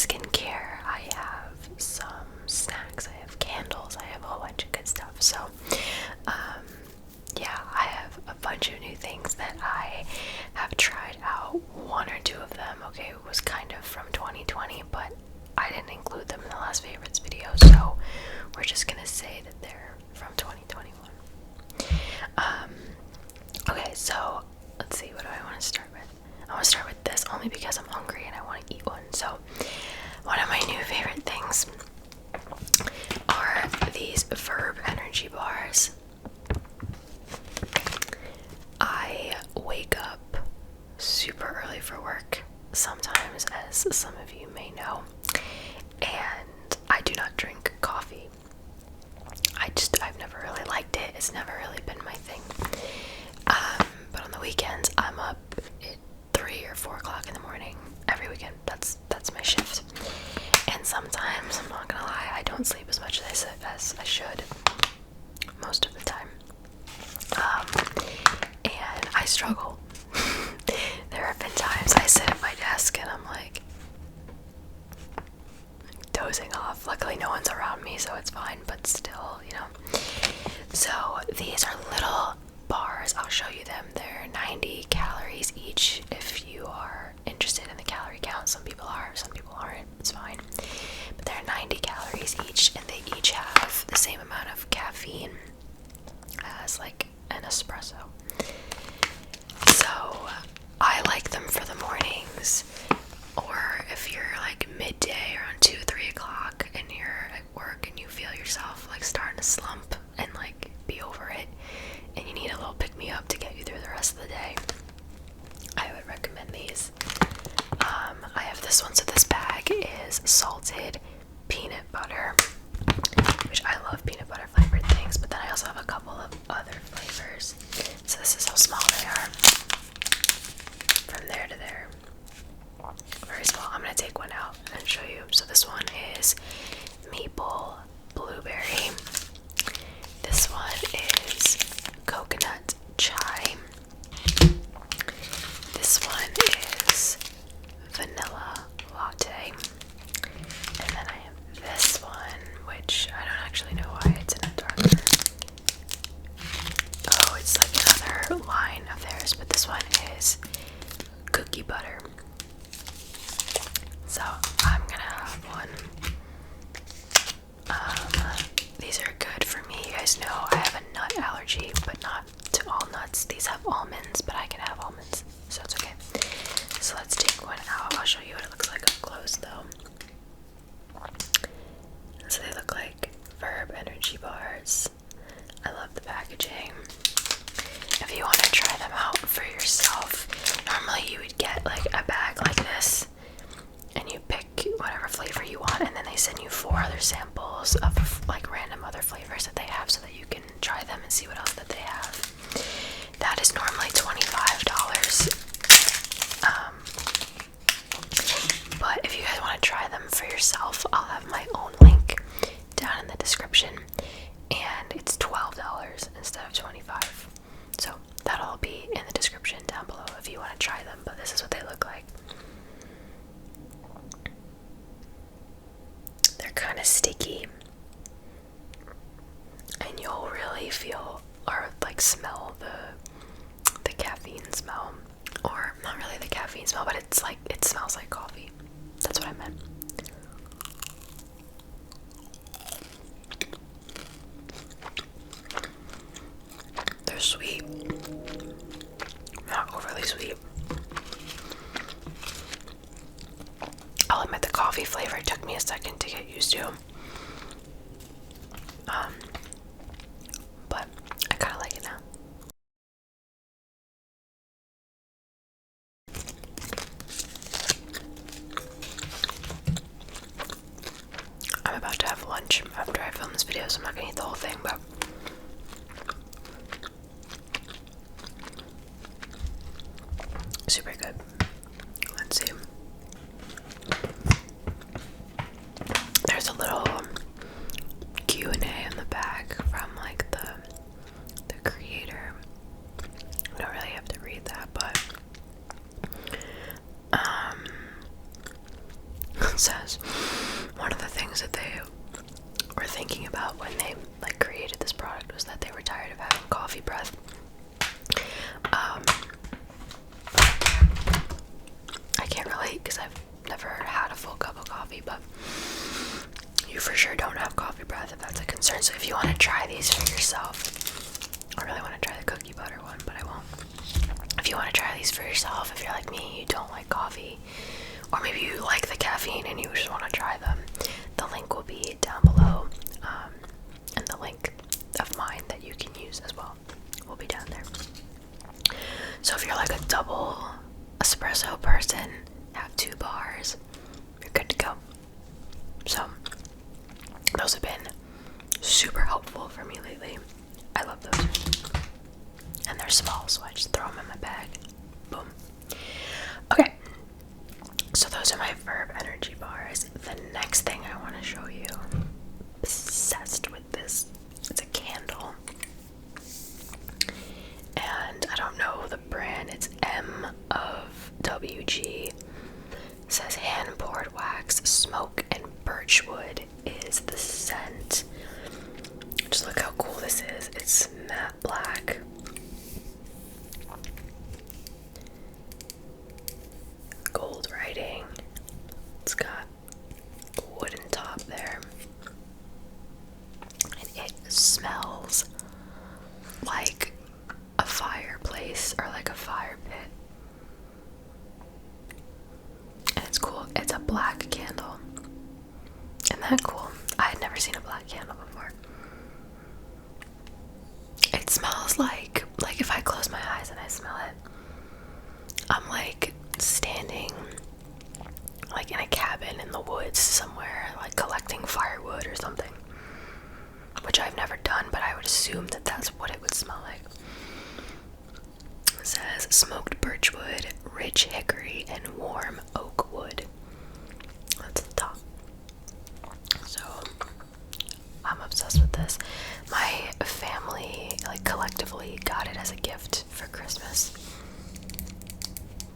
skincare, I have some snacks, I have candles, I have a whole bunch of good stuff. So yeah, I have a bunch of new things that I have tried out. One or two of them, okay, it was kind of from 2020, but I didn't include them in the last favorites video, so we're just gonna say that they're from 2021. Okay, so let's see, what do I want to start with? I want to start with this only because I'm hungry and I want to eat one. So one of my new favorite things are these Verb energy bars. I wake up super early for work sometimes, as some of you may know, and I do not drink coffee. I've never really liked it. It's never really been my thing. But on the weekends, I'm up at 3 or 4 o'clock in the morning every weekend. That's my shift. And sometimes, I'm not gonna lie, I don't sleep as much as I should most of the time. And I struggle. There have been times I sit at my desk and I'm like dozing off. Luckily no one's around me, so it's fine, but still, you know. So these are little bars. I'll show you them. They're 90 calories each if you are interested in the calorie count. Some people are, some people aren't. It's fine. But they're 90 calories each, and they each have the same amount of caffeine as like an espresso. So I like them for the mornings, or if you're like midday around 2, 3 o'clock and you're at work and you feel yourself like starting to slump and like be over it and you need a little pick-me-up to get you through the rest of the day, I would recommend these. I have this one. So this bag is salted peanut butter, which I love peanut butter flavored things, but then I also have a couple of other flavors. So this is how small they are, from there to there, very small. I'm gonna take one out and show you. So this one is maple blueberry. This one is coconut chai. This one is vanilla latte. And then I have this one, which I don't actually know why it's in a darker. Oh, it's like another line of theirs, but this one is cookie butter. So I'm gonna have one. These are good for me. You guys know I have a nut allergy, but not to all nuts. These have almonds, but I can have almonds, so it's okay. So let's take one out. I'll show you what it looks like up close though. So they look like Verb energy bars. I love the packaging. If you want to try them out for yourself, normally you would get like a bag like this and you pick whatever flavor you want, and then they send you 4 other samples of like random other flavors that they have so that you can try them and see what else that they have. That is normally $25. But if you guys want to try them for yourself, I'll have my own link down in the description, and it's $12 instead of $25. So that'll all be in the description down below if you want to try them. But this is what they look like. They're kind of sticky, and you'll really feel or like smell the caffeine smell, or not really the caffeine smell, but it's like it smells like coffee. That's what I meant. They're sweet, not overly sweet. I'll admit the coffee flavor took me a second to get used to. But I kind of like it now. I'm about to have lunch after I film this video, so I'm not gonna eat the whole thing, but super good. Let's see. There's a little Q&A in the back from like the creator. I don't really have to read that, but says one of the things that they were thinking about when they like created this product was that they were tired of having coffee breath. I can't relate because I've never had a full cup of coffee, but you for sure don't have coffee breath if that's a concern. So if you want to try these for yourself, I really want to try the cookie butter one, but I won't. If you want to try these for yourself, if you're like me, you don't like coffee, or maybe you like the caffeine and you just want to try them, the link will be down below, and the link of mine that you can use as well will be down there. So if you're like a double espresso person, have 2 bars, you're good to go. So those have been super helpful for me lately. I love those. And they're small, so I just throw them in my bag. Boom. Okay. So those are my Verb energy bars. The next thing I want to show you, obsessed with this. It's a candle. And I don't know the brand. It's M of WG. It says hand poured wax, smoke, and birchwood is the scent. Just look how cool this is. It's matte black. Gold writing. It's got a wooden top there. And it smells like a fireplace or like a fire pit. And it's cool. It's a black candle. Isn't that cool? I had never seen a black candle before. It smells like if I close my eyes and I smell it, I'm like standing like in a cabin in the woods somewhere, like collecting firewood or something, which I've never done, but I would assume that that's what it would smell like. It says smoked birchwood, rich hickory, and warm oak wood. That's the top. So I'm obsessed with this. My family, like, collectively got it as a gift for Christmas.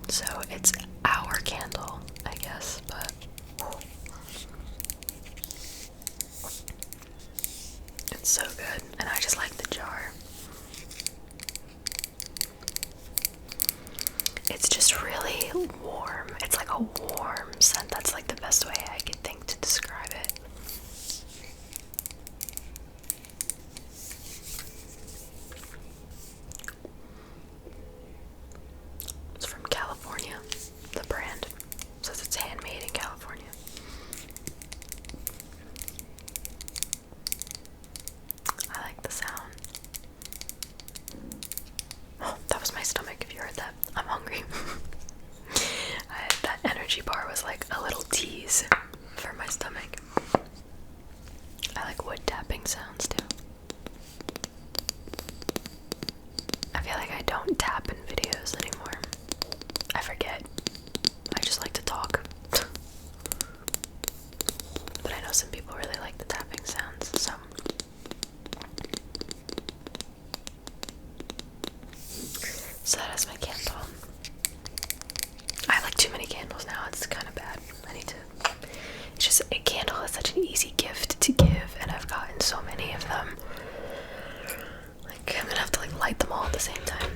So it's our candle, I guess, but it's so good. And I just like the jar. It's just really warm. It's like a warm scent. That's like the best way I could think to describe it. It's from California, the brand. It says it's handmade in California. I like the sound. Oh, that was my stomach, if you heard that. I'm hungry. That energy bar was like a little tease for my stomach. I like wood tapping sounds too. I feel like I don't tap in videos anymore. I forget. I just like to talk. But I know some people really like the tapping sounds, so. So that is my candle. I have like too many candles now. It's kind of bad. I need to. It's just a candle is such an easy gift to give, and I've gotten so many of them. Like I'm gonna have to like light them all at the same time.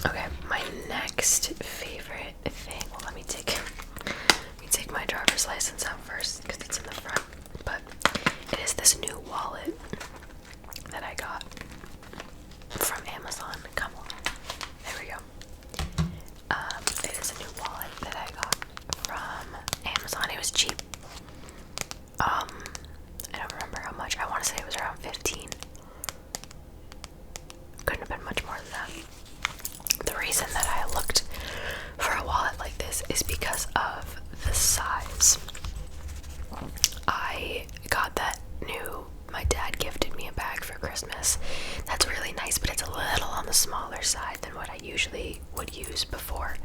Okay, my next favorite thing. Well, let me take my driver's license out first because it's in the front. But it is this new wallet that I got from Amazon. Come on. There we go. It is a new wallet that I got from Amazon. It was cheap. I don't remember how much. I want to say it was around 15. Couldn't have been much more than that. The reason that I looked for a wallet like this is because of the size. I got that new, my dad gifted me a bag for Christmas. That's really nice, but it's a little on the smaller side than what I usually would use before.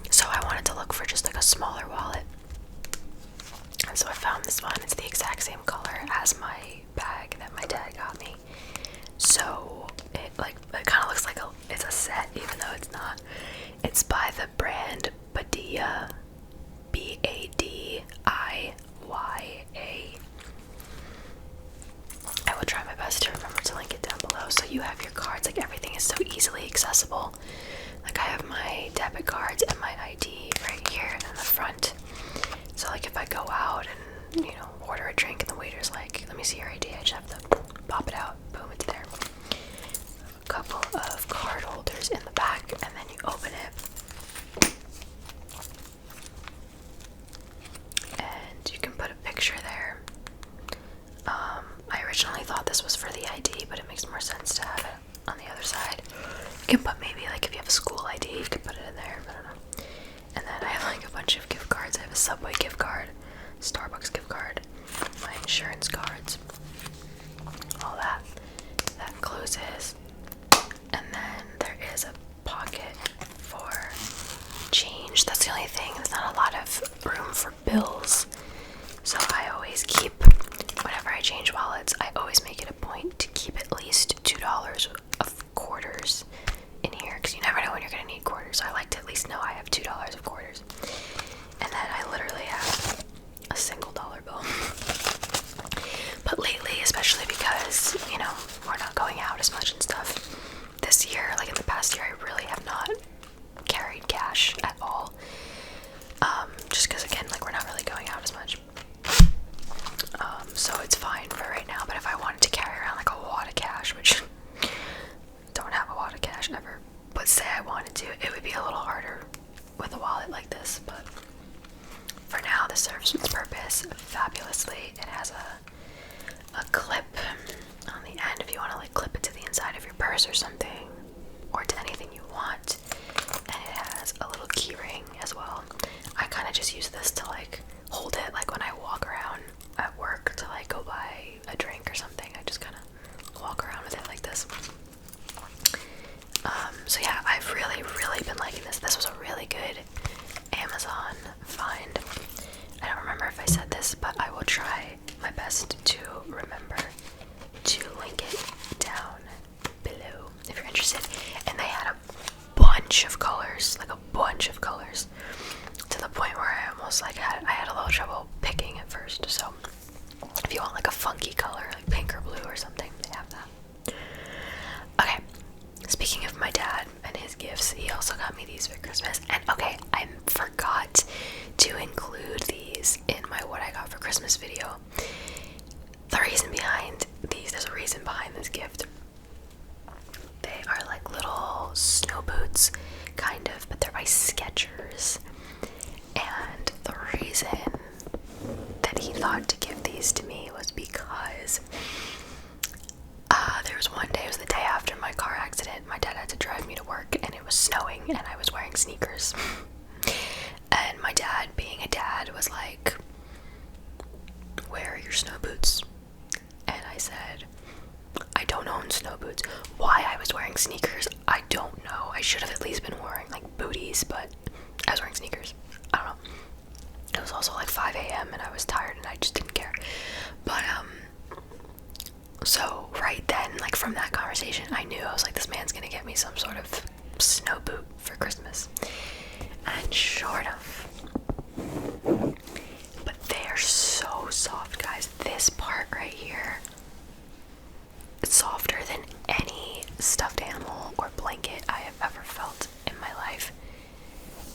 So I wanted to look for just like a smaller wallet. And so I found this one. It's the exact same color as my bag that my dad got me. So it kind of looks like it's a set, even though it's not. It's by the brand Badilla, BADILLA. Subway gift card, Starbucks gift card, my insurance cards, all that. That closes. And then there is a pocket for change. That's the only thing. There's not a lot of room for bills. So I always keep, whenever I change wallets, I always make it a point to keep at least $2 of quarters in here, because you never know when you're going to need quarters. So I like to at least know I have $2 of quarters. And then I literally have a single dollar bill. But lately, especially because, you know, we're not going out as much and stuff, this year, like in the past year, I really have not carried cash at all. Just because, again, like we're not really going out as much. So it's fine for right now. But if I wanted to carry around like a wad of cash, which don't have a wad of cash ever, but say I wanted to, it would be a little harder with a wallet like this. But for now, this serves its purpose fabulously. It has a clip on the end if you want to like clip it to the inside of your purse or something, or to anything you want. And it has a little key ring as well. I kind of just use this to like hold it like when I walk around at work to like go buy a drink or something. I just kind of walk around with it like this. So yeah, I've really been liking this. This was a really good Amazon find. I don't remember if I said this, but I will try my best to remember to link it down below if you're interested. And they had a bunch of colors, like a bunch of colors, to the point where I almost like I had a little trouble picking at first. So if you want like a funky color, like pink or blue or something, they have that. Okay, speaking of my dad and his gifts, he also got me these for Christmas. And okay, I forgot to include these in my what I got for Christmas video. The reason behind these, there's a reason behind this gift. They are like little snow boots, kind of, but they're by Skechers. And the reason that he thought to give these to me was because there was one day, it was the day after my car accident, my dad had to drive me to work, and it was snowing, and I was wearing sneakers. And my dad, being a dad, was like, "Where are your snow boots?" And I said, "I don't own snow boots." Why I was wearing sneakers, I don't know. I should have at least been wearing like booties, but I was wearing sneakers. I don't know. It was also like 5 a.m. and I was tired and I just didn't care. But so right then, like from that conversation, I knew, I was like, this man's gonna get me some sort of snow boot for Christmas. And sure enough, but they're so soft, guys. This part right here, it's softer than any stuffed animal or blanket I have ever felt in my life.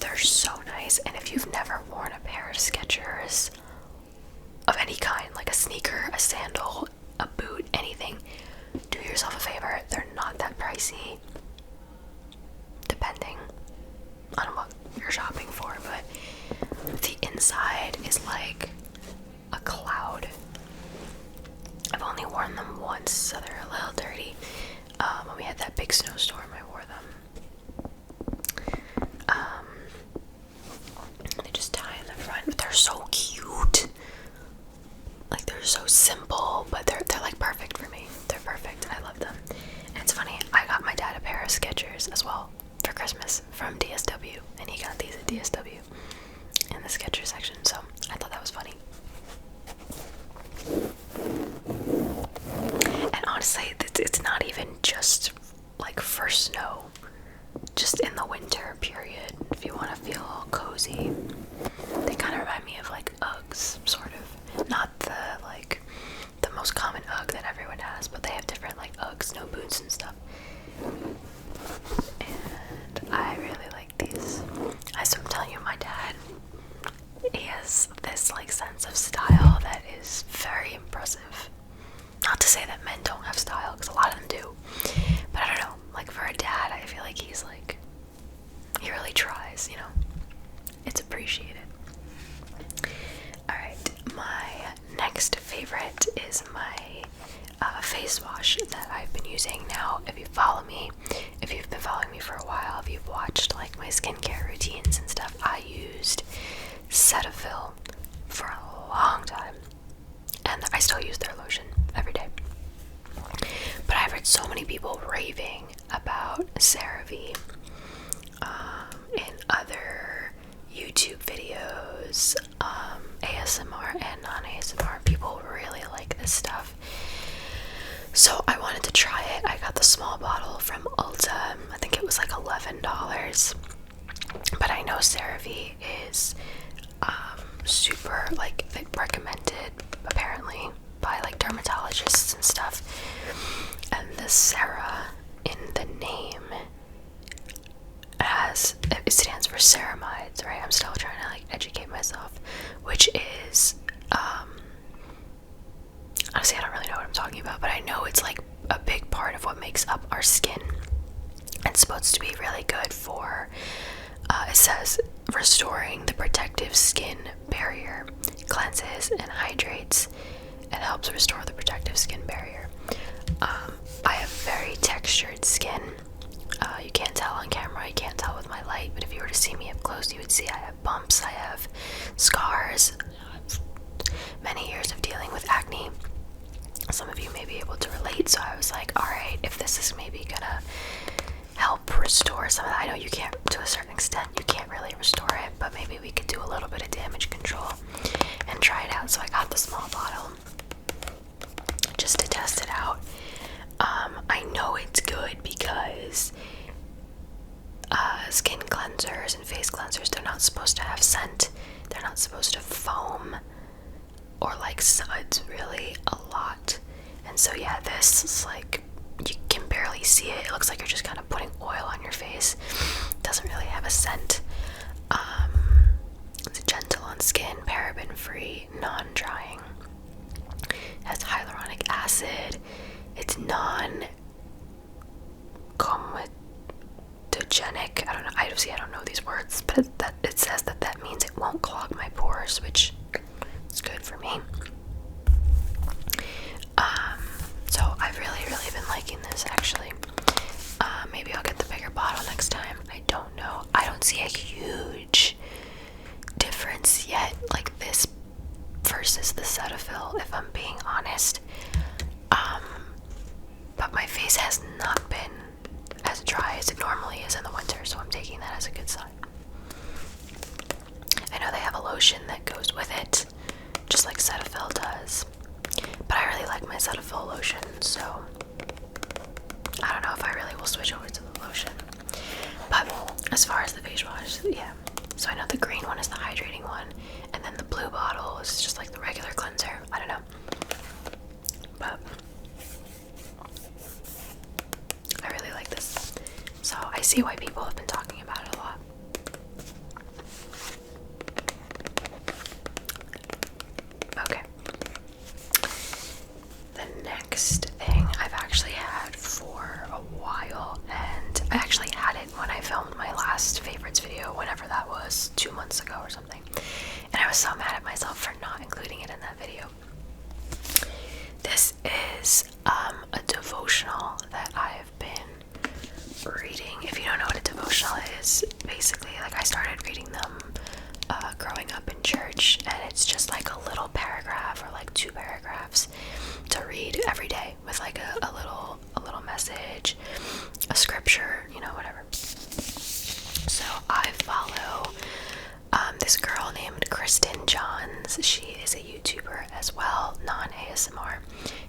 They're so nice. And if you've never worn a pair of Skechers of any kind, like a sneaker, a sandal, a boot, anything, do yourself a favor. They're not that pricey, depending on what you're shopping for, but the inside is like a cloud. I've only worn them once, so they're a little dirty. When we had that big snowstorm, I wore them. They just tie in the front, but they're so cute. Like, they're so simple, but they're like perfect for me. They're perfect, and I love them. And it's funny, I got my dad a pair of Skechers as well for Christmas from DSW, and he got these at DSW in the Skechers section, so I thought that was funny. And honestly, it's not even just like for snow, just in the winter period, if you want to feel all cozy. They kind of remind me of like Uggs, sort of. Not the like the most common Ugg that everyone has, but they have different like Ugg snow boots and stuff. And I really like these. I'm telling you, my dad, he has this like sense of style that is very impressive. Not to say that men don't have style, because a lot of them do, but I don't know, like for a dad, I feel like he's like, he really tries, you know. It's appreciated. Alright, my next favorite is my face wash that I've been using now. If you follow me, if you've been following me for a while, if you've watched like my skincare routines and stuff, I used Cetaphil this stuff. So I wanted to try it. I got the small bottle from Ulta. I think it was like $11. But I know CeraVe is super like recommended apparently by like dermatologists and stuff. And the Cera in the name it stands for ceramides, right? I'm still trying to like educate myself, which is honestly I don't really know what I'm talking about, but I know it's like a big part of what makes up our skin. It's supposed to be really good for it says restoring the protective skin barrier, cleanses and hydrates, and helps restore the protective skin barrier. I have very textured skin. You can't tell on camera, you can't tell with my light, but if you were to see me up close, you would see I have bumps, I have scars, many years of dealing with acne. Some of you may be able to relate, so I was like, alright, if this is maybe gonna help restore some of that. I know you can't, to a certain extent, you can't really restore it, but maybe we could do a little bit of damage control and try it out. So I got the small bottle just to test it out. I know it's good because skin cleansers and face cleansers, they're not supposed to have scent, they're not supposed to foam or like suds really a lot. And so yeah, this is like, you can barely see it. It looks like you're just kind of putting oil on your face. It doesn't really have a scent. It's gentle on skin, paraben free, non-drying. It has hyaluronic acid. It's non-comedogenic. I don't know. I don't know these words, but it says that means it won't clog my pores, which is good for me. So I've really been liking this actually. Maybe I'll get the bigger bottle next time. I don't know. I don't see a huge difference yet, like this versus the Cetaphil, if I'm being honest. But my face has not been as dry as it normally is in the winter, so I'm taking that as a good sign. I know they have a lotion that goes with it, just like Cetaphil does. But I really like my Cetaphil lotion, so I don't know if I really will switch over to the lotion. But as far as the face wash, yeah. So I know the green one is the hydrating one, and then the blue bottle is just like the regular cleanser. I don't know. But I really like this. So I see why people have been talking about it a lot. Okay. The next thing I've actually had for a while, and I actually had it when I filmed my last favorites video, whenever that was, 2 months ago or something, and I was so mad at myself for not including it in that video. This is a devotional that I've been reading. If you don't know what a devotional is, basically, like, I started reading them growing up in church, and it's just like a little paragraph or like 2 paragraphs to read every day with like a little message, a scripture, you know, whatever. So I follow this girl named 𝓢𝓸𝓬𝓲𝓪. She is a YouTuber as well, non-ASMR.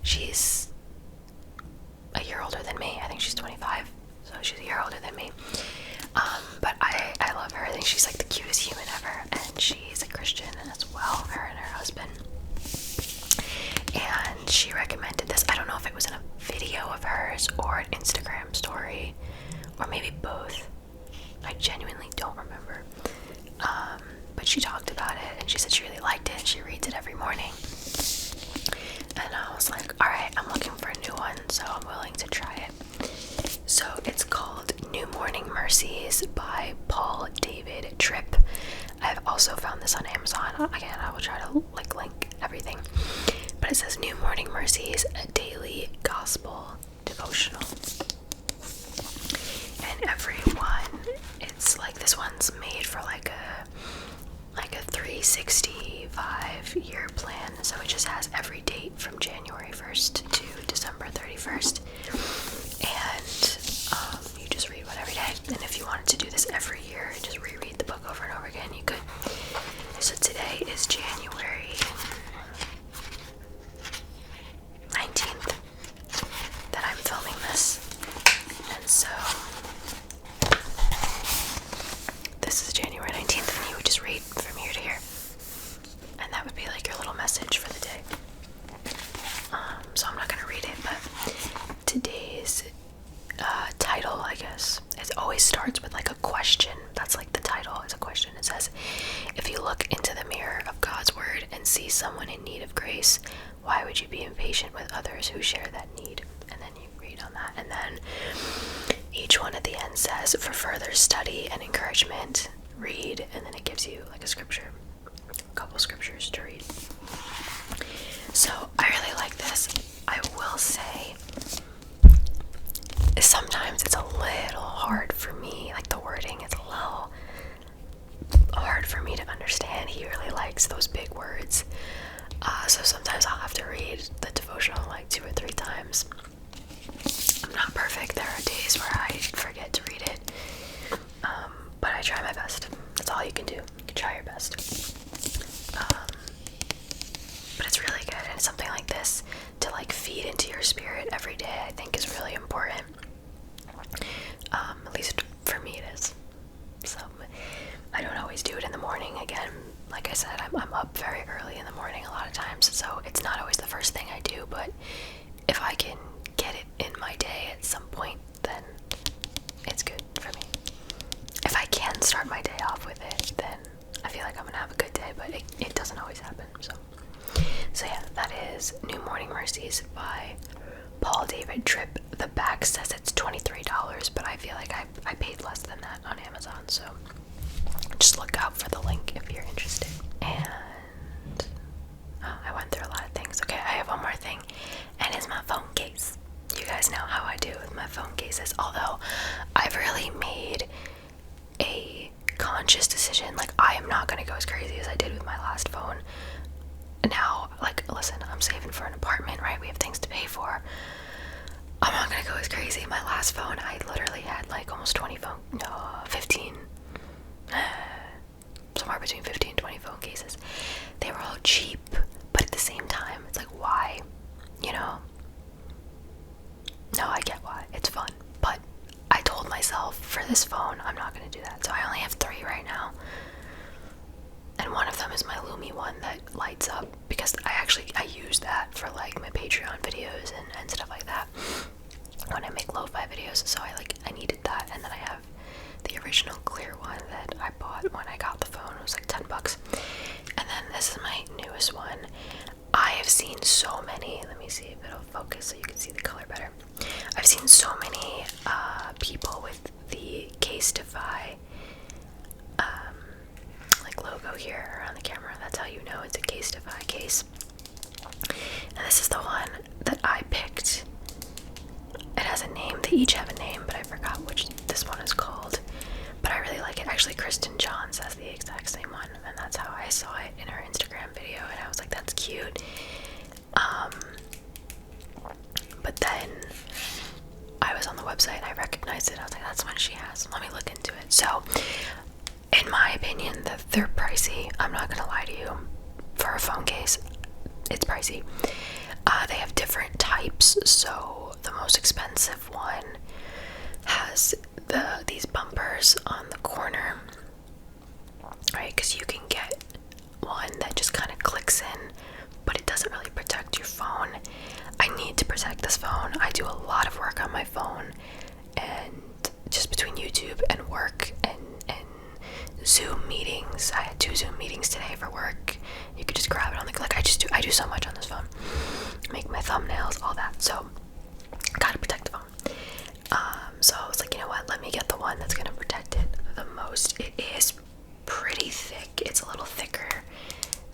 She's a year older than me. I think she's 25, so she's a year older than me. But I love her. I think she's like the cutest human ever, and she's a Christian as well, her and her husband. And she recommended this. I don't know if it was in a video of hers or an Instagram story, or maybe both. I genuinely don't remember. But she talked about it, and she said she really liked it. She reads it every morning. And I was like, alright, I'm looking for a new one, so I'm willing to try it. So it's called New Morning Mercies by Paul David Tripp. I've also found this on Amazon. Again, I will try to like link everything. But it says New Morning Mercies, a daily gospel devotional. And every one, it's like, this one's made for like a 365 year plan. So it just has every date from January 1st to December 31st. And you just read one every day. And if you wanted to do this every year and just reread the book over and over again, you could. So today is January can see someone in need of grace, why would you be impatient with others who share that need? And then you read on that, and then each one at the end says, for further study and encouragement, read, and then it gives you like a scripture, a couple scriptures to read. So I really like this. I will say sometimes it's a little hard for me, like the wording is a little hard for me to understand. He really likes those big words, so sometimes I'll have to read the devotional like 2 or 3 times. I'm not perfect. There are days where I forget to read it, but I try my best. That's all you can do. You can try your best. But it's really good, and something like this to like feed into your spirit every day, I think is really important. At least for me it is. So I don't always do it in the morning. Again, like I said, I'm up very early in the morning a lot of times, so it's not always the first thing I do, but if I can get it in my day at some point, then it's good for me. If I can start my day off with it, then I feel like I'm gonna have a good day, but it doesn't always happen. So yeah, that is New Morning Mercies by Paul David Tripp. The back says it's $23, but I feel like I paid less than that on Amazon, so just look out for the link if you're interested. And I went through a lot of things. Okay, I have one more thing, and it's my phone case. You guys know how I do with my phone cases, although I've really made a conscious decision. Like, I am not going to go as crazy as I did with my last phone. Now, like, listen, I'm saving for an apartment, right? We have things to pay for. I'm not gonna go as crazy. My last phone, I literally had like almost 15, somewhere between 15 and 20 phone cases. They were all cheap, but at the same time, it's like, why? You know? No, I get why. It's fun. But I told myself, for this phone, I'm not gonna do that. So I only have 3 right now. And one of them is my Lumi one that lights up, because I use that for like my Patreon videos and stuff like that when I make lo-fi videos, so I needed that. And then I have the original clear one that I bought when I got the phone. It was like $10. And then this is my newest one. I have seen so many, let me see if it'll focus so you can see the color better. I've seen so many people with the Casetify like logo here around the camera. That's how you know it's a Casetify case. And this is the one that I picked. It has a name. They each have a name, but I forgot which this one is called. But I really like it. Actually, Kristen Johns has the exact same one, and that's how I saw it in her Instagram video, and I was like, that's cute. But then I was on the website and I recognized it. I was like, that's one she has. Let me look into it. So, in my opinion, they're pricey. I'm not gonna lie to you. For a phone case, it's pricey. They have different types. So the most expensive one has these bumpers on the corner, right? Because you can get one that just kind of clicks in, but it doesn't really protect your phone. I need to protect this phone. I do a lot of work on my phone, and just between YouTube and work and Zoom meetings. I had 2 Zoom meetings today for work. You could just grab it on the click. I do so much on this phone. Make my thumbnails, all that. So gotta protect the phone. So I was like, you know what? Let me get the one that's gonna protect it the most. It is pretty thick. It's a little thicker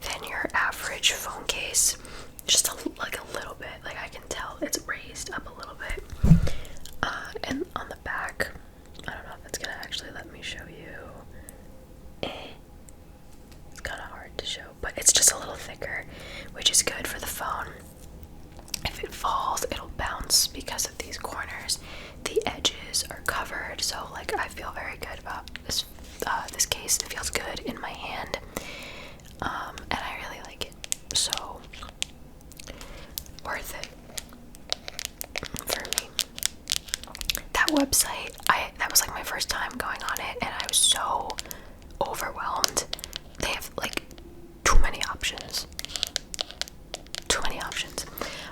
than your average phone case. Just a little bit. Like, I can tell it's raised up a little bit. And on the back, I don't know if it's gonna actually let me show you. It's kind of hard to show, but it's just a little thicker, which is good for the phone. If it falls, it'll bounce because of these corners. The edges are covered, so like, I feel very good about this case. It feels good in my hand, and I really like it. So worth it for me. That website, that was like my first time going on it, and I was so overwhelmed. They have like too many options,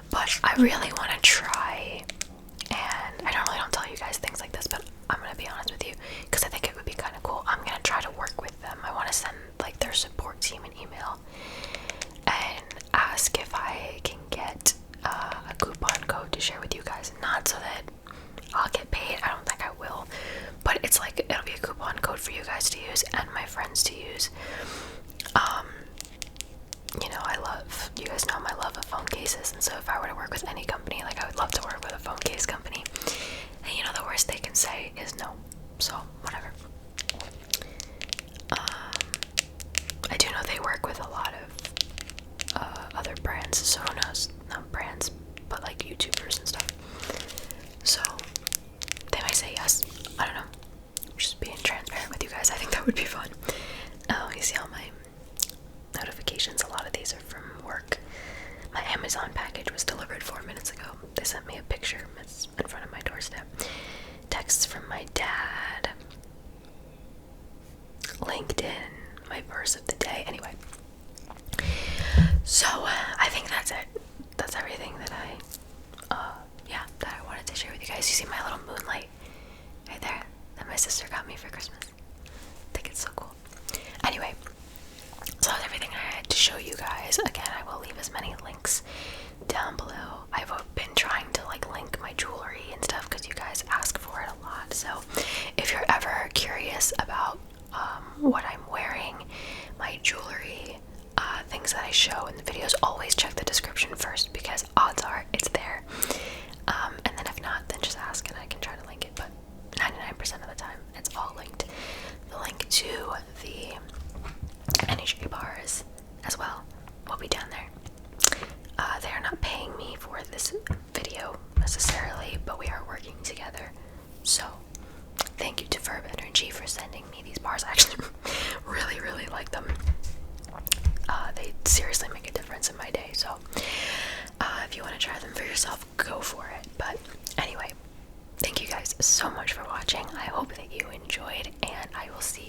but I really want to try, and I normally don't tell you guys things like this, but I'm gonna be honest with you because I think it would be kind of cool. I'm gonna try to work with them. I want to send like their support team an email ask if I can get a coupon code to share with you guys. Not so that I'll get paid, I don't think I will, but it's like, it'll be a coupon code for you guys to use and my friends to use. You know, you guys know my love of phone cases, and so if I were to work with any company, like, I would love to work with a phone case company. And you know, the worst they can say is no, so whatever. I do know they work with a lot of other brands, so who knows, not brands, but like YouTubers and stuff. So they might say yes, I don't know. I'm just being transparent with you guys. I think that would be fun. You see all my notifications, a lot of these are from work. My Amazon package was delivered 4 minutes ago. They sent me a picture, it's in front of my doorstep. Texts from my dad, LinkedIn, my verse of the day. Anyway, so I think that's it. That's everything that I wanted to share with you guys. You see my little moonlight right there that my sister got me for Christmas? I think it's so cool. Anyway, so that's everything I had to show you guys. Again, I will leave as many links down below. I've been trying to like link my jewelry and stuff because you guys ask for it a lot. So if you're ever curious about what I'm wearing, my jewelry, things that I show in the videos, always check the description first because odds are it's there. And then if not, then just ask and I can try to link it, but 99% of the time it's all linked. The link to the energy bars as well will be down there. They are not paying me for this video necessarily, but we are working together. So thank you to 𝓢𝓸𝓬𝓲 for sending me these bars. I actually really like them. They seriously make a difference in my day. So if you want to try them for yourself, go for it. But anyway, thank you guys so much for watching. I hope that you enjoyed, and I will see